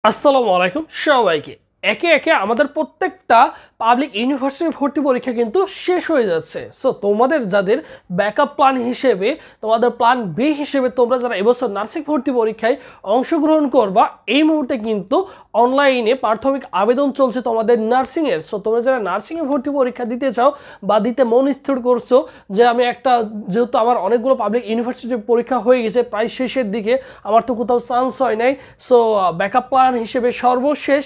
আসসালামু আলাইকুম সবাইকে। একে একে আমাদের প্রত্যেকটা পাবলিক ইউনিভার্সিটি ভর্তি পরীক্ষা কিন্তু শেষ হয়ে যাচ্ছে। সো তোমাদের যাদের ব্যাকআপ প্ল্যান হিসেবে, তোমাদের প্ল্যান বি হিসেবে তোমরা যারা এবছর নার্সিং ভর্তি পরীক্ষায় অংশগ্রহণ করবা, এই মুহূর্তে কিন্তু অনলাইনে প্রাথমিক আবেদন চলছে তোমাদের নার্সিংয়ের। সো তোমরা যারা নার্সিংয়ে ভর্তি পরীক্ষা দিতে চাও বা দিতে মন স্থির করছো যে আমি একটা, যেহেতু আমার অনেকগুলো পাবলিক ইউনিভার্সিটি পরীক্ষা হয়ে গেছে প্রায় শেষের দিকে, আমার তো কোথাও চান্স হয় নাই, সো ব্যাকআপ প্ল্যান হিসেবে সর্বশেষ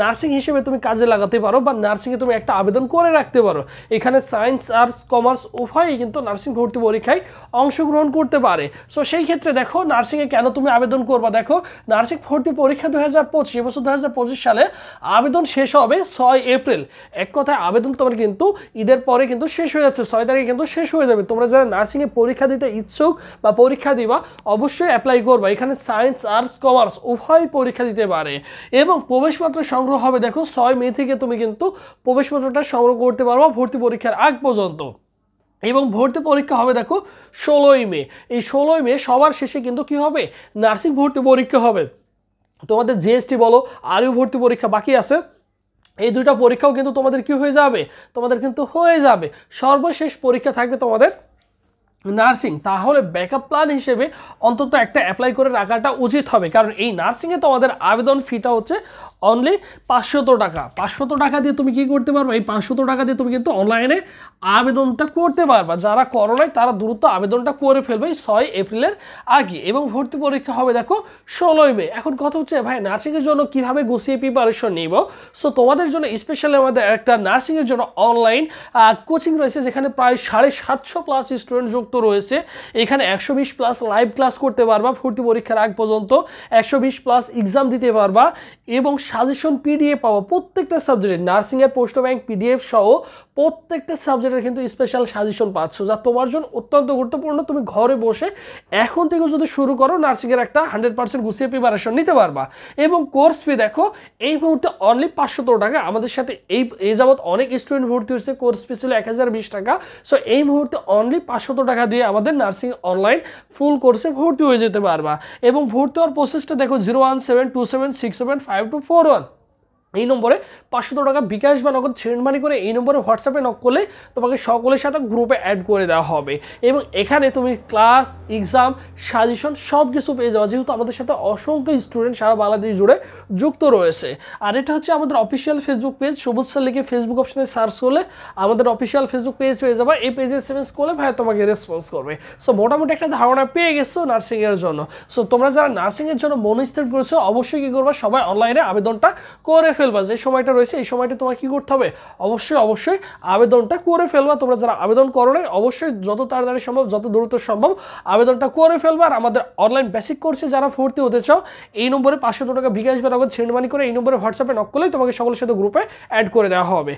নার্সিং হিসেবে তুমি কাজে লাগাতে পারো বা নার্সিংয়ে তুমি একটা আবেদন করে রাখতে পারো। এখানে সায়েন্স, আর্টস, কমার্স উভয়ই কিন্তু নার্সিং ভর্তি পরীক্ষায় অংশগ্রহণ করতে পারে। সো সেই ক্ষেত্রে দেখো নার্সিংয়ে কেন তুমি আবেদন করবা। দেখো নার্সিং ভর্তি পরীক্ষা 2025, এবছর 2025 সালে আবেদন শেষ হবে 6 এপ্রিল। এক কথায় আবেদন তোমার কিন্তু ঈদের পরে কিন্তু শেষ হয়ে যাচ্ছে, 6 তারিখে কিন্তু শেষ হয়ে যাবে। তোমরা যারা নার্সিংয়ে পরীক্ষা দিতে ইচ্ছুক বা পরীক্ষা দিবা অবশ্যই অ্যাপ্লাই করবা। এখানে সায়েন্স, আর্টস, কমার্স উভয় পরীক্ষা দিতে পারে এবং প্রবেশপত্র সংগ্রহ হবে। দেখো 6 মে থেকে তুমি কিন্তু প্রবেশপত্রটা সংগ্রহ করতে পারবা ভর্তি পরীক্ষার আগ পর্যন্ত। এবং ভর্তি পরীক্ষা হবে দেখো 16ই মে। এই 16ই মে সবার শেষে কিন্তু কি হবে, নার্সিং ভর্তি পরীক্ষা হবে। তোমাদের জিএসটি বলো, আরও ভর্তি পরীক্ষা বাকি আছে, এই দুইটা পরীক্ষাও কিন্তু তোমাদের কি হয়ে যাবে, তোমাদের কিন্তু হয়ে যাবে। সর্বশেষ পরীক্ষা থাকবে তোমাদের নার্সিং। তাহলে ব্যাকআপ প্ল্যান হিসেবে অন্তত একটা অ্যাপ্লাই করে রাখাটা উচিত হবে, কারণ এই নার্সিংয়ে তোমাদের আবেদন ফিটা হচ্ছে অনলি 500 টাকা। 500 টাকা দিয়ে তুমি কি করতে পারবে, এই 500 টাকা দিয়ে তুমি কিন্তু অনলাইনে আবেদনটা করতে পারবা। যারা করো নাই তারা দ্রুত আবেদনটা করে ফেলবে 6 এপ্রিলের আগে। এবং ভর্তি পরীক্ষা হবে দেখো 16ই মে। এখন কথা হচ্ছে ভাই নার্সিংয়ের জন্য কিভাবে গুছিয়ে প্রিপারেশন নিব। সো তোমাদের জন্য স্পেশালি আমাদের একটা নার্সিংয়ের জন্য অনলাইন কোচিং রয়েছে, যেখানে প্রায় 750 প্লাস স্টুডেন্ট যুক্ত রয়েছে। এখানে 120 প্লাস লাইভ ক্লাস করতে পারবা ভর্তি পরীক্ষার আগ পর্যন্ত, 120 প্লাস এক্সাম দিতে পারবা এবং সাজেশন পিডিএফ পাবো প্রত্যেকটা সাবজেক্টের। নার্সিংয়ের পোস্ট ব্যাংক পিডিএফ সহ প্রত্যেকটা সাবজেক্টের কিন্তু স্পেশাল সাজেশন পাচ্ছ, যা তোমার জন্য অত্যন্ত গুরুত্বপূর্ণ। তুমি ঘরে বসে এখন থেকে যদি শুরু করো নার্সিংয়ের একটা 100% গুছিয়ে প্রিপারেশন নিতে পারবা। এবং কোর্স ফি দেখো এই মুহূর্তে অনলি 500 টাকা। আমাদের সাথে এই যাবৎ অনেক স্টুডেন্ট ভর্তি হয়েছে, কোর্স ফি ছিল 1020 টাকা। সো এই মুহূর্তে অনলি 500 টাকা দিয়ে আমাদের নার্সিং অনলাইন ফুল কোর্সে ভর্তি হয়ে যেতে পারবা। এবং ভর্তি হওয়ার প্রসেসটা দেখো 01727675241 এই নম্বরে 500 টাকা বিকাশ বা নগদ সেন্ড মানি করে এই নম্বরে হোয়াটসঅ্যাপে নক করলে তোমাকে সকলের সাথে গ্রুপে অ্যাড করে দেওয়া হবে। এবং এখানে তুমি ক্লাস, এক্সাম, সাজেশন সব কিছু পেয়ে যাওয়া, যেহেতু আমাদের সাথে অসংখ্য স্টুডেন্ট সারা বাংলাদেশ জুড়ে যুক্ত রয়েছে। আর এটা হচ্ছে আমাদের অফিসিয়াল ফেসবুক পেজ। সবুজ স্যার লিখে ফেসবুক অপশনে সার্চ করলে আমাদের অফিসিয়াল ফেসবুক পেজ পেয়ে যাবে। এই পেজে এসএমএস করলে ভাই তোমাকে রেসপন্স করবে। সো মোটামুটি একটা ধারণা পেয়ে গেছো নার্সিংয়ের জন্য। সো তোমরা যারা নার্সিংয়ের জন্য মন স্থির করেছো অবশ্যই কী করবা, সবাই অনলাইনে আবেদনটা করে ফেলবা। যে সময়টা রয়েছে এই সময়টা তোমাকে কি করতে হবে, অবশ্যই আবেদনটা করে ফেলবা। তোমরা যারা আবেদন করো নাই অবশ্যই যত তাড়াতাড়ি সম্ভব, যত দ্রুত সম্ভব আবেদনটা করে ফেলবা। আর আমাদের অনলাইন বেসিক কোর্সে যারা ভর্তি হতে চাও এই নম্বরে 500 টাকা বিকাশ বা নগদ সেন্ড মানি করে এই নম্বরে হোয়াটসঅ্যাপে নক করলেই তোমাকে সকলের সাথে গ্রুপে অ্যাড করে দেওয়া হবে।